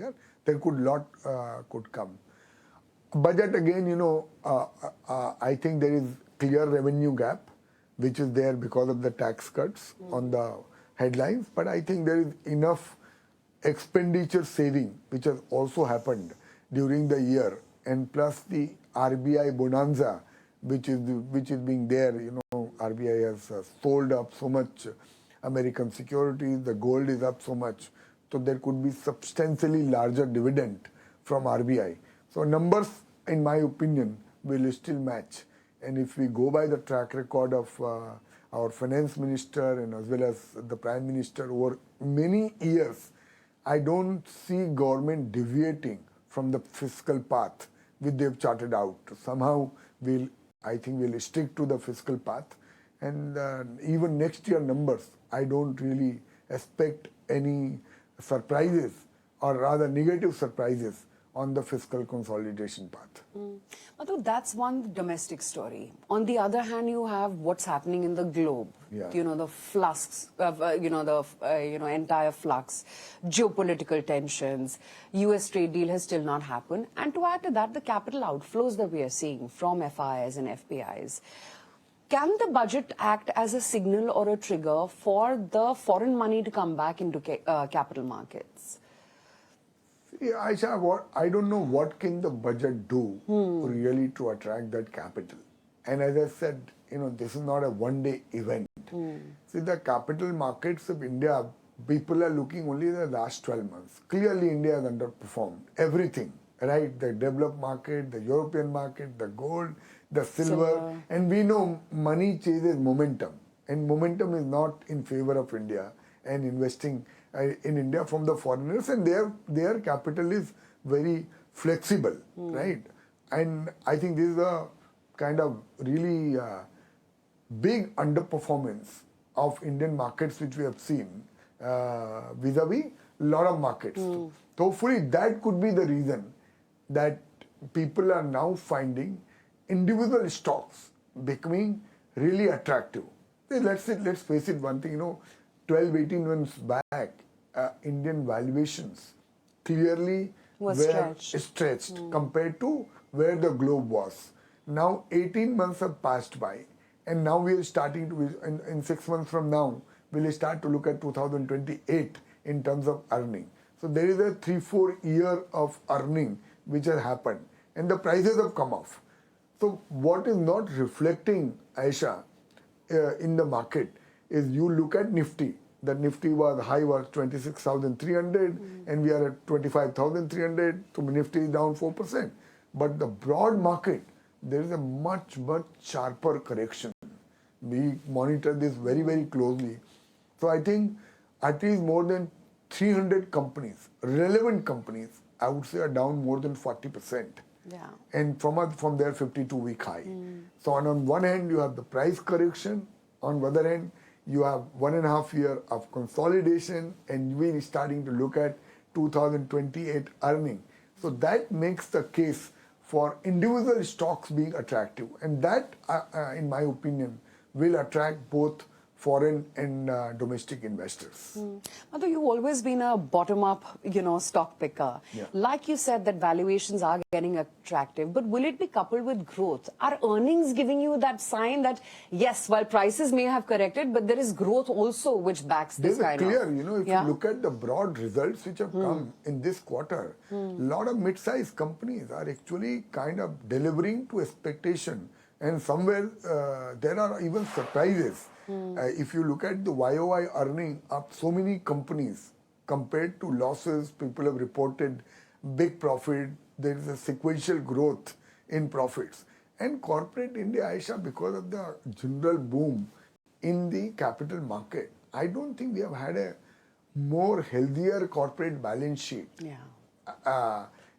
year, there could come. Budget again, I think there is clear revenue gap, which is there because of the tax cuts on the headlines. But I think there is enough expenditure saving, which has also happened during the year, and plus the RBI bonanza, which is being there. RBI has sold up so much American securities, the gold is up so much, so there could be substantially larger dividend from RBI. So numbers, in my opinion, will still match. And if we go by the track record of our finance minister and as well as the prime minister over many years, I don't see government deviating from the fiscal path which they've charted out. Somehow, I think we'll stick to the fiscal path. And even next year numbers, I don't really expect any surprises, or rather negative surprises, on the fiscal consolidation path. Madhu, that's one domestic story. On the other hand, you have what's happening in the globe. Yeah. The flux, entire flux, geopolitical tensions, US trade deal has still not happened. And to add to that, the capital outflows that we are seeing from FIIs and FPIs. Can the budget act as a signal or a trigger for the foreign money to come back into capital markets? Yeah, Aisha, I don't know what can the budget do really to attract that capital. And as I said, this is not a one-day event. See, the capital markets of India, people are looking only at the last 12 months. Clearly, India has underperformed everything, right? The developed market, the European market, the gold, the silver. And we know money chases momentum. And momentum is not in favor of India and investing in India from the foreigners, and their capital is very flexible, right? And I think this is a kind of really big underperformance of Indian markets which we have seen vis-a-vis a lot of markets. So hopefully that could be the reason that people are now finding individual stocks becoming really attractive. Let's face it, one thing, 12, 18 months back, Indian valuations clearly were stretched compared to where the globe was. Now 18 months have passed by, and now we are starting to, in 6 months from now, we'll start to look at 2028 in terms of earning. So there is a 3-4 year of earning which has happened, and the prices have come off. So what is not reflecting, Aisha, in the market is you look at Nifty. The Nifty high was 26,300 and we are at 25,300. So Nifty is down 4%. But the broad market, there is a much sharper correction. We monitor this very, very closely. So I think at least more than 300 companies, relevant companies, I would say are down more than 40%. Yeah. And from their 52-week high. So on one hand, you have the price correction. On the other hand, you have 1.5 years of consolidation, and we're starting to look at 2028 earning. So that makes the case for individual stocks being attractive. And that, in my opinion, will attract both foreign and domestic investors. Madhu, you've always been a bottom-up, stock picker. Yeah. Like you said, that valuations are getting attractive, but will it be coupled with growth? Are earnings giving you that sign that, yes, while prices may have corrected, but there is growth also which backs this kind of... There's a clear, if you look at the broad results which have come in this quarter, a lot of mid-sized companies are actually kind of delivering to expectation. And somewhere there are even surprises. If you look at the YOY earning of so many companies compared to losses, people have reported big profit. There is a sequential growth in profits. And corporate India, Aisha, because of the general boom in the capital market, I don't think we have had a more healthier corporate balance sheet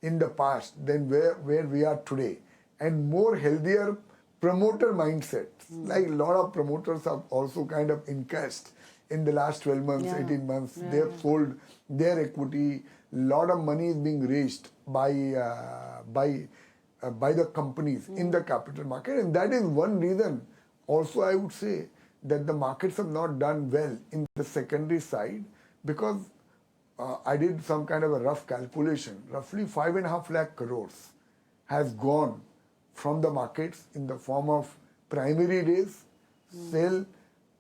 in the past than where we are today, and more healthier promoter mindsets. Like a lot of promoters have also kind of encashed in the last 12 months, 18 months. They have sold their equity. A lot of money is being raised by the companies in the capital market. And that is one reason also I would say that the markets have not done well in the secondary side, because I did some kind of a rough calculation. Roughly 5.5 lakh crores has gone from the markets in the form of primary raise,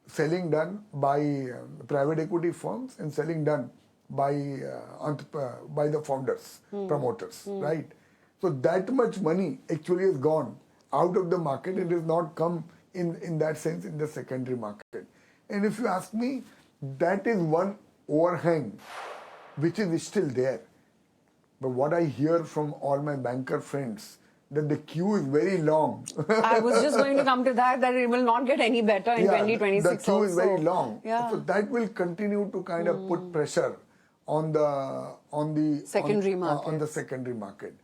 selling done by private equity firms and selling done by the founders, promoters, right? So that much money actually has gone out of the market. It has not come in that sense in the secondary market. And if you ask me, that is one overhang which is still there. But what I hear from all my banker friends, that the queue is very long. I was just going to come to that it will not get any better in 2026 the queue is very long. Yeah. So that will continue to kind of put pressure on the secondary market.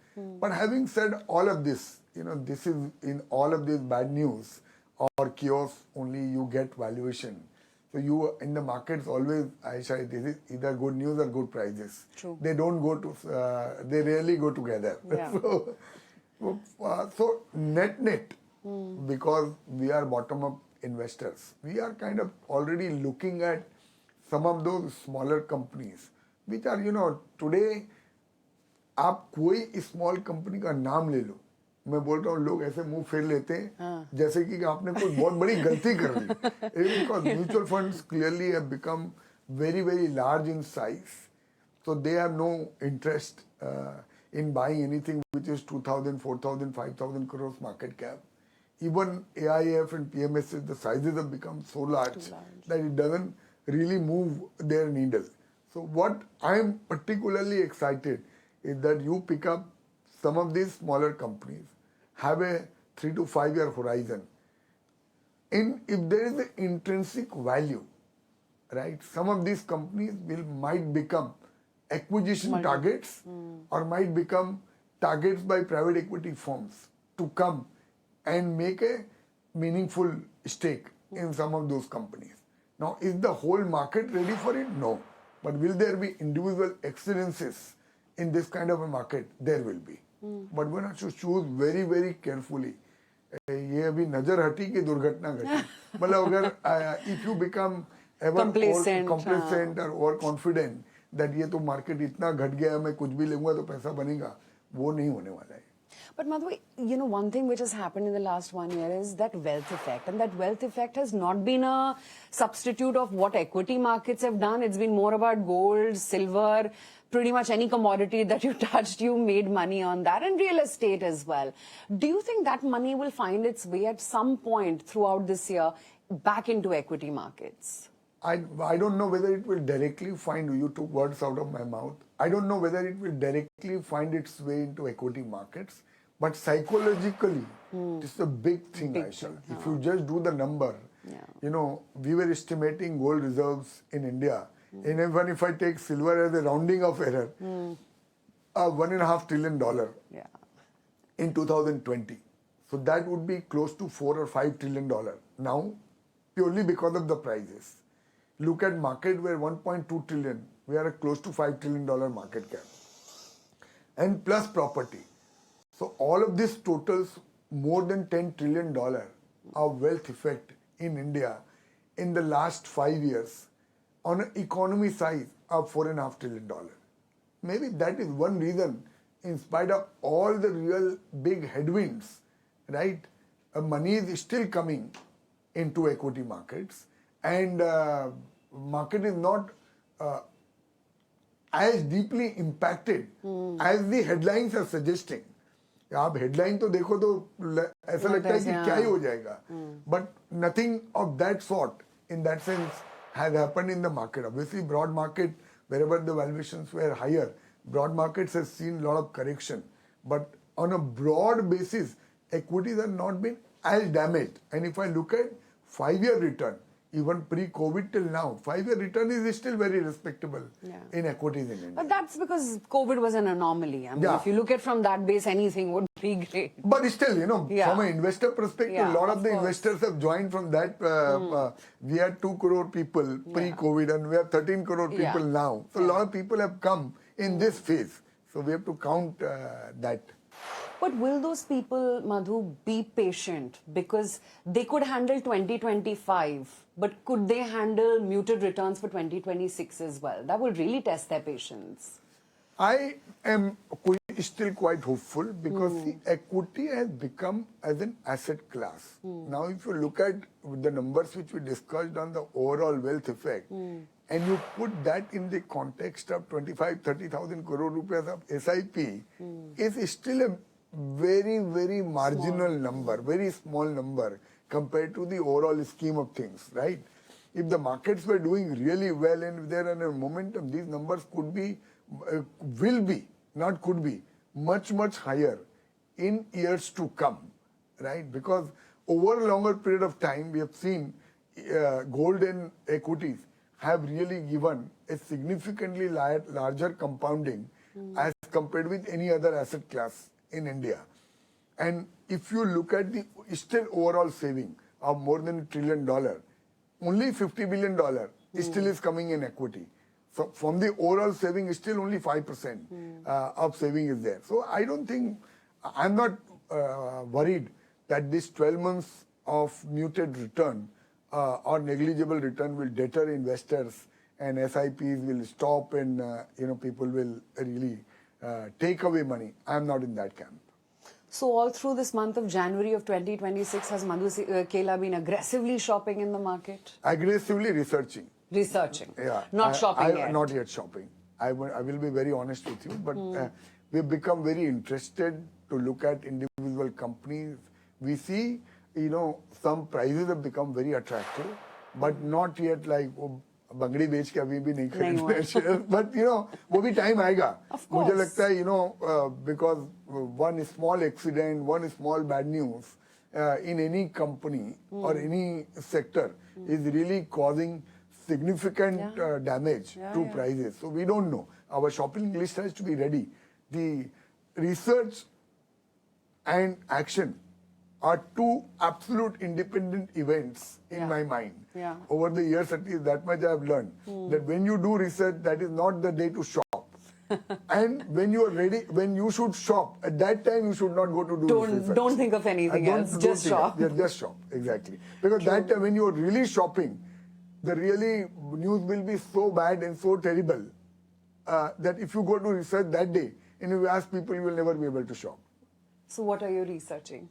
But having said all of this, this is in all of this bad news or chaos, only you get valuation. So you in the markets always, Aisha, this is either good news or good prices. True. They don't go to, they rarely go together. Yeah. So net, because we are bottom-up investors, we are kind of already looking at some of those smaller companies, which are, today, आप कोई small company का नाम ले लो, मैं बोल रहा हूँ लोग ऐसे मुंह फेर लेते हैं जैसे कि आपने कोई बहुत बड़ी गलती कर दी. Because mutual funds clearly have become very, very large in size, so they have no interest in buying anything which is 2,000, 4,000, 5,000 crores market cap. Even AIF and PMS, the sizes have become so large that it doesn't really move their needle. So what I'm particularly excited is that you pick up some of these smaller companies, have a 3 to 5 year horizon. And if there is an intrinsic value, right, some of these companies might become acquisition targets or might become targets by private equity firms to come and make a meaningful stake in some of those companies. Now, is the whole market ready for it? No. But will there be individual excellences in this kind of a market? There will be. But one has to choose very, very carefully. ये अभी नजर हटी कि दुर्घटना घटी. मतलब अगर if you become ever complacent or overconfident that ये तो market इतना घट गया मैं कुछ भी लूंगा तो पैसा बनेगा, वो नहीं होने वाला है. But Madhu, one thing which has happened in the last 1 year is that wealth effect. And that wealth effect has not been a substitute of what equity markets have done. It's been more about gold, silver, pretty much any commodity that you touched, you made money on that, and real estate as well. Do you think that money will find its way at some point throughout this year back into equity markets? I don't know whether it will directly find, you took words out of my mouth. I don't know whether it will directly find its way into equity markets. But psychologically, this is a big thing, Aisha. If you just do the number, we were estimating gold reserves in India. And even if I take silver as a rounding of error, $1.5 trillion in 2020. So that would be close to $4 or $5 trillion now, purely because of the prices. Look at market where 1.2 trillion, we are close to $5 trillion market cap. And plus property. So all of this totals more than $10 trillion of wealth effect in India in the last 5 years on an economy size of $4.5 trillion. Maybe that is one reason, in spite of all the real big headwinds, right, money is still coming into equity markets, and market is not as deeply impacted as the headlines are suggesting. आप headline तो देखो तो ऐसा लगता है कि क्या ही हो जाएगा, but nothing of that sort in that sense has happened in the market. Obviously, broad market, wherever the valuations were higher, broad markets has seen a lot of correction. But on a broad basis, equities have not been as damaged. And if I look at 5-year return, even pre-COVID till now, 5-year return is still very respectable in equities in India. But that's because COVID was an anomaly. I mean, if you look at from that base, anything would be great. But still, from an investor perspective, a lot of the investors have joined from that. We had 2 crore people pre-COVID and we have 13 crore people now. So a lot of people have come in this phase. So we have to count that. But will those people, Madhu, be patient? Because they could handle 2025, but could they handle muted returns for 2026 as well? That will really test their patience. I am still quite hopeful because see, equity has become as an asset class. Now, if you look at the numbers which we discussed on the overall wealth effect, and you put that in the context of 30,000 crore rupees of SIP, is still a very, very marginal number, very small number compared to the overall scheme of things, right? If the markets were doing really well and they're in a momentum, these numbers could be, will be, not could be, much, much higher in years to come, right? Because over a longer period of time, we have seen gold and equities have really given a significantly larger compounding as compared with any other asset class in India. And if you look at the still overall saving of more than $1 trillion, only $50 billion still is coming in equity. So from the overall saving, still only 5% of saving is there. So I don't think, I'm not worried that this 12 months of muted return or negligible return will deter investors and SIPs will stop and people will really take away money. I'm not in that camp. So all through this month of January of 2026, has Madhusudan Kela been aggressively shopping in the market? Aggressively researching. Researching. Yeah. Not shopping yet. Not yet shopping. I will be very honest with you, but we've become very interested to look at individual companies. We see, some prices have become very attractive, but not yet like, बंगड़ी बेच के अभी भी नहीं खरीदना share, but वो भी time आएगा. मुझे लगता है because one small accident, one small bad news in any company or any sector is really causing significant damage to prices. So we don't know. Our shopping list has to be ready. The research and action are two absolute independent events in my mind. Over the years, at least that much I have learned, that when you do research, that is not the day to shop. And when you are ready, when you should shop, at that time you should not go to do research. Don't think of anything else, just shop. Yeah, just shop, exactly. Because that time when you are really shopping, the really news will be so bad and so terrible that if you go to research that day and you ask people, you will never be able to shop. So what are you researching?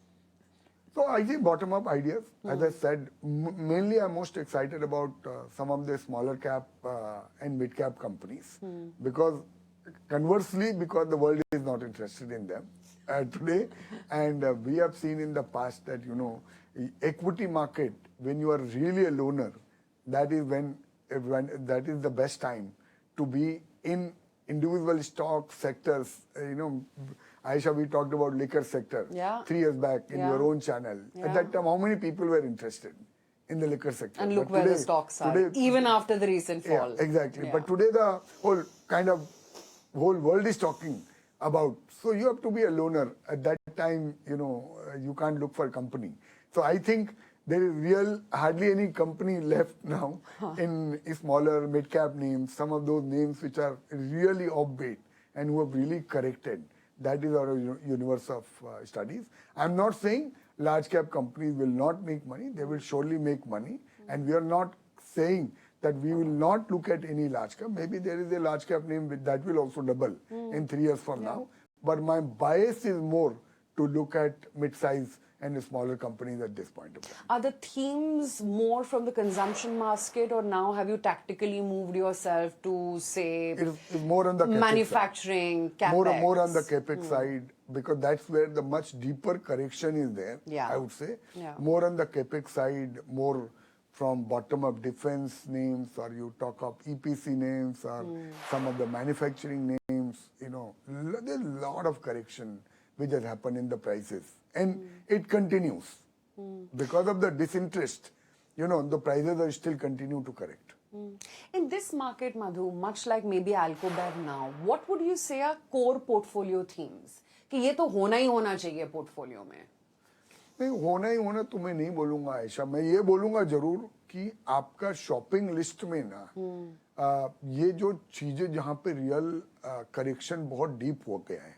So I think bottom-up ideas. As I said, mainly I'm most excited about some of the smaller cap and mid-cap companies. Because conversely, because the world is not interested in them today. And we have seen in the past that, equity market, when you are really a loner, that is when that is the best time to be in individual stock sectors. Aisha, we talked about liquor sector 3 years back in your own channel. At that time, how many people were interested in the liquor sector? And look where the stocks are, even after the recent fall. Yeah, exactly. But today the whole world is talking about. So you have to be a loner. At that time, you can't look for a company. So I think there is hardly any company left now in smaller mid-cap names, some of those names which are really offbeat and who have really corrected. That is our universe of studies. I'm not saying large cap companies will not make money. They will surely make money. And we are not saying that we will not look at any large cap. Maybe there is a large cap name that will also double in 3 years from now. But my bias is more to look at mid-size and smaller companies at this point of time. Are the themes more from the consumption basket, or now have you tactically moved yourself to, say, it's more on the manufacturing, capex? More on the capex side, because that's where the much deeper correction is there, I would say. More on the capex side, more from bottom-up defense names, or you talk of EPC names, or some of the manufacturing names. There's a lot of correction which has happened in the prices. And it continues. Because of the disinterest, the prices are still continue to correct. In this market, Madhu, much like maybe Alcobev now, what would you say are core portfolio themes? कि ये तो होना ही होना चाहिए portfolio में? नहीं होना ही होना तुम्हें नहीं बोलूंगा आयशा, मैं ये बोलूंगा जरूर कि आपका शॉपिंग लिस्ट में ना ये जो चीजें जहाँ पे रियल करेक्शन बहुत डीप हो गया है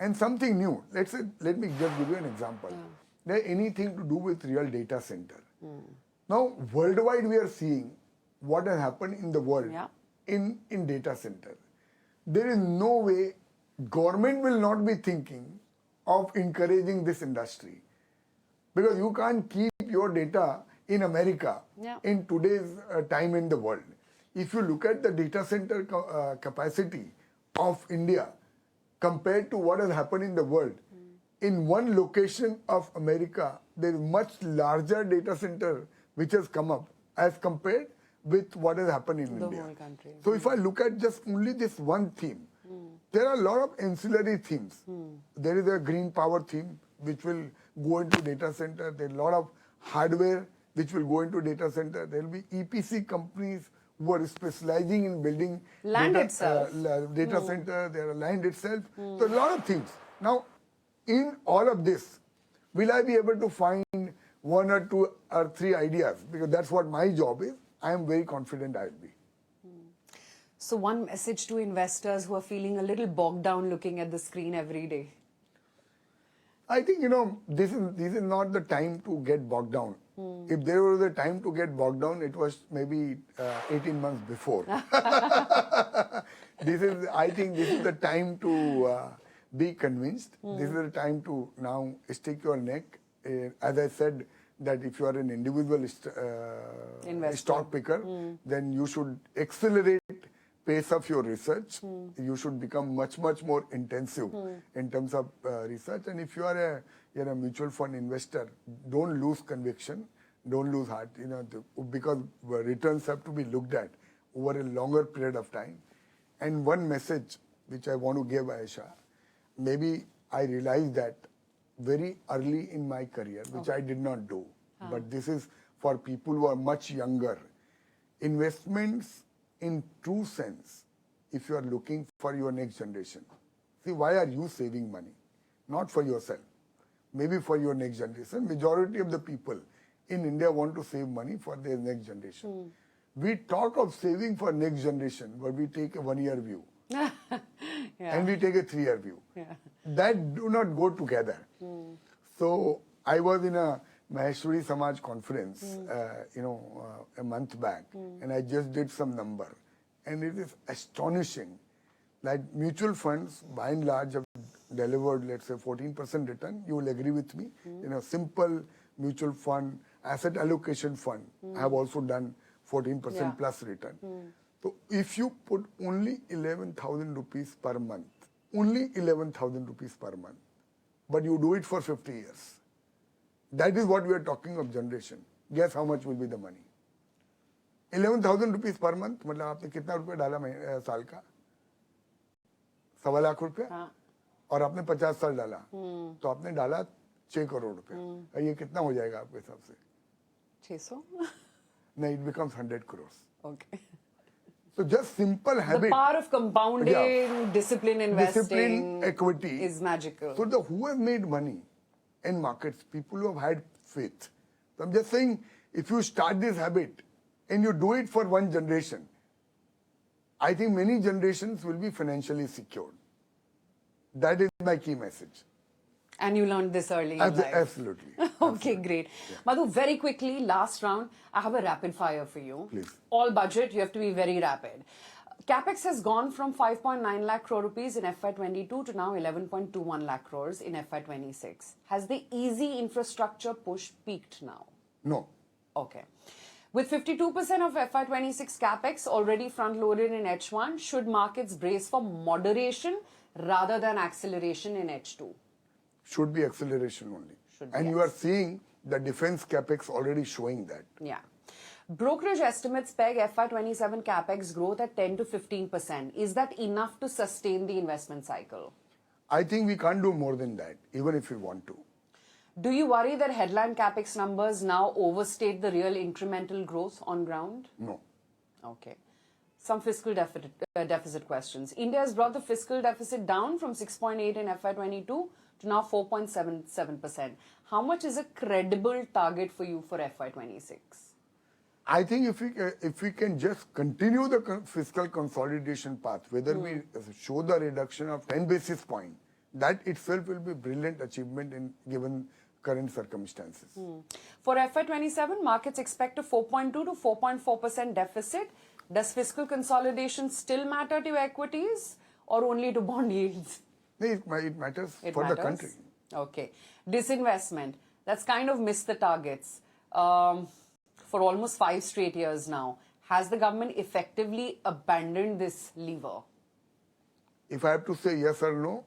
and something new, let me just give you an example, there anything to do with real data center. Now world wide we सीइंग what has happened in the world in data center. There is no way government will not be thinking of encouraging this industry, because you can't keep your data in America in today's time in the world. If you look at the data center capacity of India compared to what has happened in the world, in one location of America there is much larger data center which has come up as compared with what has happened in the India. Whole country. So if I look at just only this one theme, there are a lot of ancillary themes. There is a green power theme which will go into data center. There are a lot of hardware which will go into data center. There will be EPC companies who are specializing in building land data, itself. Data center. There are land itself. So a lot of things. Now, in all of this, will I be able to find one or two or three ideas? Because that's what my job is. I am very confident I will be. So one message to investors who are feeling a little bogged down looking at the screen every day. I think, this is not the time to get bogged down. If there was a time to get bogged down, it was maybe 18 months before. I think this is the time to be convinced. This is the time to now stick your neck. As I said, that if you are an individual stock picker, then you should accelerate pace of your research. You should become much more intensive in terms of research. And if you are a mutual fund investor, don't lose conviction, don't lose heart. Because returns have to be looked at over a longer period of time. And one message which I want to give, Aisha, maybe I realized that very early in my career, which I did not do. But this is for people who are much younger. Investments in true sense, if you are looking for your next generation. See, why are you saving money? Not for yourself. Maybe for your next generation. Majority of the people in India want to save money for their next generation. We talk of saving for next generation, but we take a 1-year view. And we take a 3-year view. That do not go together. So I was in a Maheshwari Samaj conference, a month back, and I just did some number. And it is astonishing that mutual funds, by and large, have delivered, let's say, 14% return. You will agree with me. Simple mutual fund, asset allocation fund have also done 14% plus return. So if you put only 11,000 rupees per month, only 11,000 rupees per month, but you do it for 50 years, that is what we are talking of generation. Guess how much will be the money? 11,000 rupees per month, मतलब आपने कितना रुपया डाला साल का? 1.25 लाख रुपया? और आपने 50 साल डाला, तो आपने डाला 6 करोड़ रुपया. ये कितना हो जाएगा आपके हिसाब से? 600? नहीं, it becomes 100 crores. Okay. So just simple habit. The power of compounding, discipline investing, discipline, equity is magical. So who have made money in markets? People who have had faith. So I'm just saying, if you start this habit and you do it for one generation, I think many generations will be financially secured. That is my key message. And you learned this early in life. Absolutely. Okay, great. Yeah. Madhu, very quickly, last round, I have a rapid fire for you. Please. All budget, you have to be very rapid. Capex has gone from 5.9 lakh crore rupees in FY22 to now 11.21 lakh crores in FY26. Has the easy infrastructure push peaked now? No. Okay. With 52% of FY26 Capex already front-loaded in H1, should markets brace for moderation rather than acceleration in H2? Should be acceleration only. And you are seeing the defense capex already showing that. Yeah. Brokerage estimates peg FY27 capex growth at 10 to 15%. Is that enough to sustain the investment cycle? I think we can't do more than that, even if we want to. Do you worry that headline capex numbers now overstate the real incremental growth on ground? No. Okay. Some fiscal deficit questions. India has brought the fiscal deficit down from 6.8 in FY22 to to now 4.77%. How much is a credible target for you for FY26? I think if we can just continue the fiscal consolidation path, whether we show the reduction of 10 basis point, that itself will be brilliant achievement in given current circumstances. For FY27, markets expect a 4.2 to 4.4% deficit. Does fiscal consolidation still matter to equities or only to bond yields? It matters for the country. Okay. Disinvestment. That's kind of missed the targets for almost 5 straight years now. Has the government effectively abandoned this lever? If I have to say yes or no,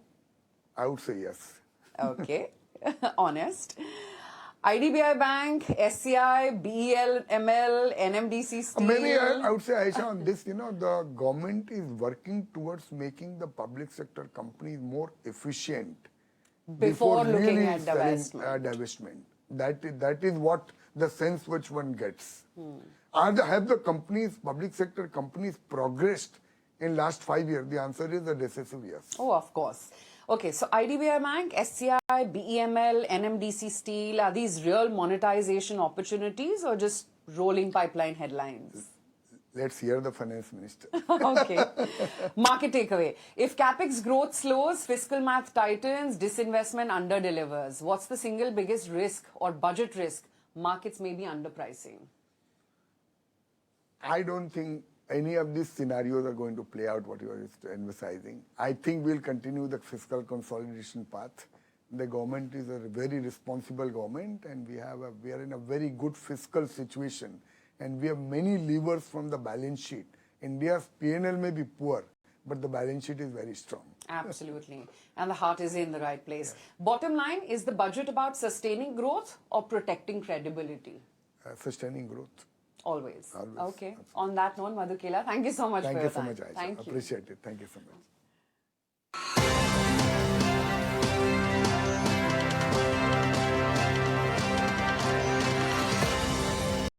I would say yes. Okay. Honest. IDBI Bank, SCI, BEL, ML, NMDC Steel. Maybe I would say, Aisha, on this, the government is working towards making the public sector companies more efficient Before looking really at selling, divestment. That is what the sense which one gets. Have the companies, public sector companies, progressed in last 5 years? The answer is a decisive yes. Oh, of course. Okay, so IDBI Bank, SCI, BEML, NMDC Steel, are these real monetization opportunities or just rolling pipeline headlines? Let's hear the finance minister. Okay. Market takeaway. If capex growth slows, fiscal math tightens, disinvestment underdelivers, what's the single biggest risk or budget risk markets may be underpricing? I don't think any of these scenarios are going to play out what you are emphasizing. I think we'll continue the fiscal consolidation path. The government is a very responsible government, and we are in a very good fiscal situation, and we have many levers from the balance sheet. India's P&L may be poor, but the balance sheet is very strong. Absolutely. And the heart is in the right place. Yeah. Bottom line, is the budget about sustaining growth or protecting credibility? Sustaining growth. Always. Always. Okay. Absolutely. On that note, Madhu Kela, thank you so much for your time. Thank you so much, Aisha. Appreciate it. Thank you so much.